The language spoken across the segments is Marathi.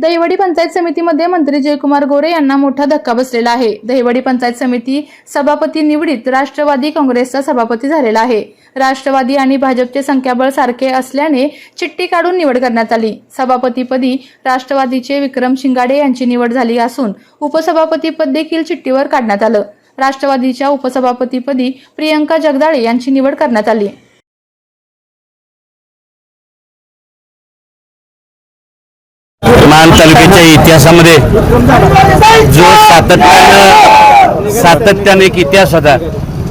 दहिवडी पंचायत समितीमध्ये मंत्री जयकुमार गोरे यांना मोठा धक्का बसलेला आहे। दहिवडी पंचायत समिती सभापती निवडीत राष्ट्रवादी काँग्रेसचा सभापती झालेला आहे। राष्ट्रवादी आणि भाजपचे संख्याबळ सारखे असल्याने चिठ्ठी काढून निवड करण्यात आली। सभापतीपदी राष्ट्रवादीचे विक्रम शिंगाडे यांची निवड झाली असून उपसभापतीपद देखील चिठ्ठीवर काढण्यात आलं। राष्ट्रवादीच्या उपसभापतीपदी प्रियंका जगदाळे यांची निवड करण्यात आली। मान तालुक्याच्या इतिहासामध्ये जो सातत्याने एक इतिहास होता।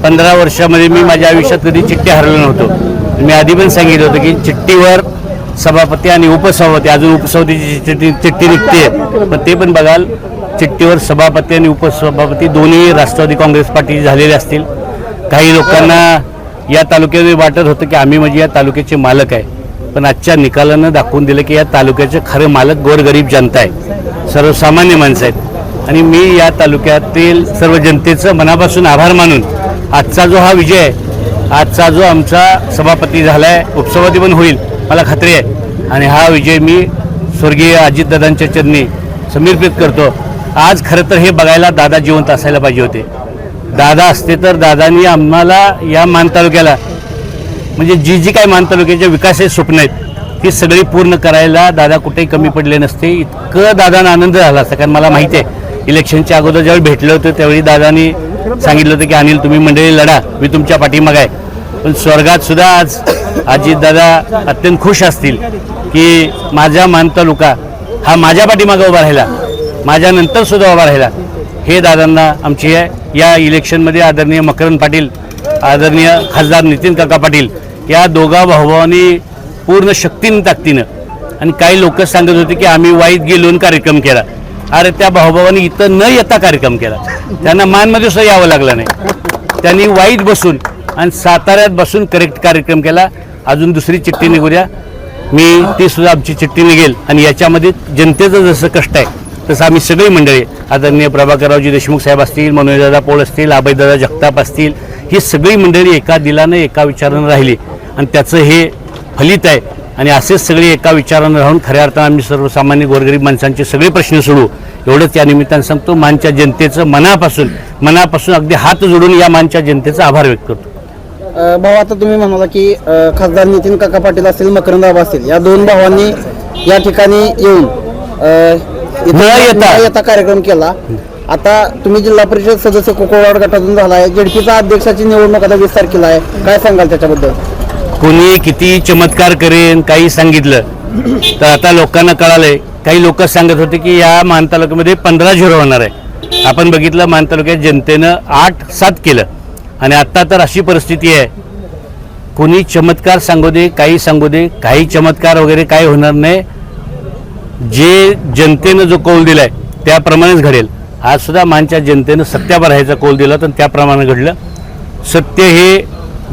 15 वर्षामध्ये मी माझ्या आयुष्यात कधी चिठ्ठी हरवलो नव्हतो। मी आधी पण सांगितलं होतं की चिठ्ठीवर सभापती आणि उपसभापती, अजून उपसभापतीची चिठ्ठी निघते, पण ते पण बघाल चिठ्ठीवर सभापती आणि उपसभापती दोन्ही राष्ट्रवादी काँग्रेस पार्टी झालेले असतील। काही लोकांना या तालुक्यात वाटत होतं की आम्ही म्हणजे या तालुक्याचे मालक आहे, पण आजच्या निकालानं दाखवून दिलं की या तालुक्याचे खरे मालक गोरगरीब जनता आहे, सर्वसामान्य माणसं आहेत। आणि मी या तालुक्यातील सर्व जनतेचं मनापासून आभार मानून आजचा जो हा विजय आहे, आजचा जो आमचा सभापती झाला आहे, उपसभापती पण होईल मला खात्री आहे, आणि हा विजय मी स्वर्गीय अजितदादांच्या चरणी समर्पित करतो। आज खरं तर हे बघायला दादा जिवंत असायला पाहिजे होते। दादा असते तर दादांनी आम्हाला या मान तालुक्याला म्हणजे जी काय मान तालुक्याच्या विकासाचे स्वप्न आहेत ती सगळी पूर्ण करायला दादा कुठेही कमी पडले नसते। इतकं दादांना आनंद झाला असता, कारण मला माहिती आहे इलेक्शनच्या अगोदर ज्यावेळी भेटलं होतं त्यावेळी दादांनी सांगितलं होतं की अनिल तुम्ही मंडळी लढा, मी तुमच्या पाठीमागे आहे। पण स्वर्गात सुद्धा आज अजितदादा अत्यंत खुश असतील की माझा मान तालुका हा माझ्या पाठीमागे उभा राहिला, माझ्यानंतर सुद्धा उभा राहिला। हे दादांना आमची या इलेक्शनमध्ये आदरणीय मकरंद पाटील, आदरणीय खासदार नितीन काका पाटील या दोघा भावांनी पूर्ण शक्तीने ताकदीनं, आणि काही लोक सांगत होते की आम्ही वाईत गेलो कार्यक्रम केला। अरे त्या भाऊभावांनी इथं न येता कार्यक्रम केला, त्यांना मानमध्ये सुद्धा यावं लागलं नाही, त्यांनी वाईत बसून आणि साताऱ्यात बसून करेक्ट कार्यक्रम केला। अजून दुसरी चिठ्ठी निघू द्या, मी ती सुद्धा आमची चिठ्ठी निघेल, आणि याच्यामध्ये जनतेचं जसं कष्ट आहे तसं आम्ही सगळी मंडळी आदरणीय प्रभाकररावजी देशमुख साहेब असतील, मनोजदादा पोळ असतील, अभयदादा जगताप असतील, ही सगळी मंडळी एका दिलानं एका विचारानं राहिली, आणि त्याचं हे फलित आहे। आणि असेच सगळे एका विचारानं राहून खऱ्या अर्थानं आम्ही सर्वसामान्य गोरगरीब माणसांचे सगळे प्रश्न सोडवू एवढंच या निमित्तानं सांगतो। मानच्या जनतेचं मनापासून अगदी हात जोडून या मानच्या जनतेचा आभार व्यक्त करतो। भाऊ, आता तुम्ही म्हणाला की खासदार नितीन काका पाटील असतील, मकरंद बाबा असतील, या दोन भावांनी या ठिकाणी येऊन येता कार्यक्रम केला। आता तुम्ही जिल्हा परिषद सदस्य कोकोवाड गटातून झालाय, जेडपीचा अध्यक्षाची निवडणूक आता 20 तारखेला आहे, काय सांगाल त्याच्याबद्दल? कोणी किती चमत्कार करेन काही सांगितलं तर आता लोकांना कळालंय। काही लोक सांगत होते की या मान तालुक्यामध्ये 15-0 होणार आहे। आपण बघितलं मान तालुक्यात जनतेनं 8-7 केलं, आणि आता तर अशी परिस्थिती आहे, कोणी चमत्कार सांगू दे काही सांगू दे, काही चमत्कार वगैरे काही होणार नाही। जे जनतेनं जो कौल दिलाय त्याप्रमाणेच घडेल। आज सुद्धा मानच्या जनतेनं सत्यावर राहायचा कौल दिला तर त्याप्रमाणे घडलं। सत्य हे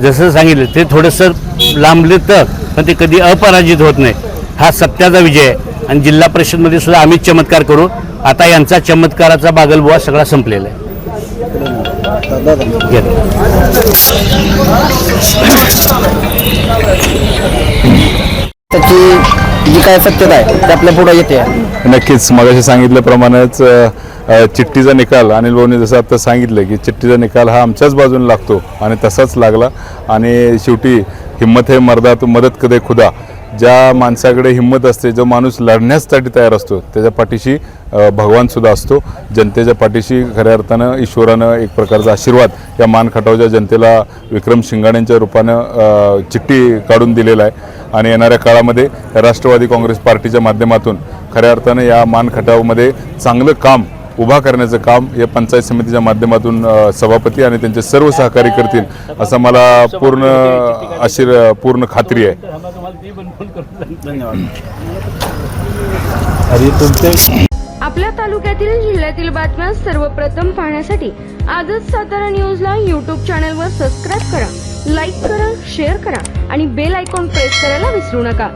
जसं सांगितलं ते थोडंसं लांबले तर, पण ते कधी अपराजित होत नाही। हा सत्याचा विजय आहे, आणि जिल्हा परिषदमध्ये सुद्धा आम्हीच चमत्कार करू। आता यांचा चमत्काराचा बागलबुवा सगळा संपलेला आहे। त्याची जी काय सत्यता आहे ते आपल्या पुढे येते। नक्कीच मगाशी सांगितल्याप्रमाणेच चिठ्ठीचा निकाल अनिल भाऊंनी जसं आता सांगितलं की चिठ्ठीचा निकाल हा आमच्याच बाजूने लागतो, आणि तसाच लागला। आणि शेवटी हिम्मत है मर्दा तो मदत कदे खुदा, ज्या माणसाकडे हिम्मत असते, जो माणूस लढण्यासाठी तयार असतो त्याच्या पाठीशी भगवानसुद्धा असतो। जनतेच्या पाठीशी खऱ्या अर्थानं ईश्वरानं एक प्रकारचा आशीर्वाद या मान खटावच्या जनतेला विक्रम शिंगाड्यांच्या रूपानं चिठ्ठी काढून दिलेला आहे। आणि येणाऱ्या काळामध्ये राष्ट्रवादी काँग्रेस पार्टीच्या माध्यमातून खऱ्या अर्थानं या मान खटावमध्ये चांगलं काम उभा करण्याचं काम या पंचायत समितीच्या माध्यमातून सभापती आणि त्यांचे सर्व सहकारी करतील असं मला पूर्ण खात्री आहे। आपल्या तालुक्यातील जिल्ह्यातील बातम्या सर्वप्रथम पाहण्यासाठी आजच सातारा न्यूजला YouTube चॅनलवर सबस्क्राईब करा, लाईक करा, शेअर करा आणि बेल आयकॉन प्रेस करायला विसरू नका।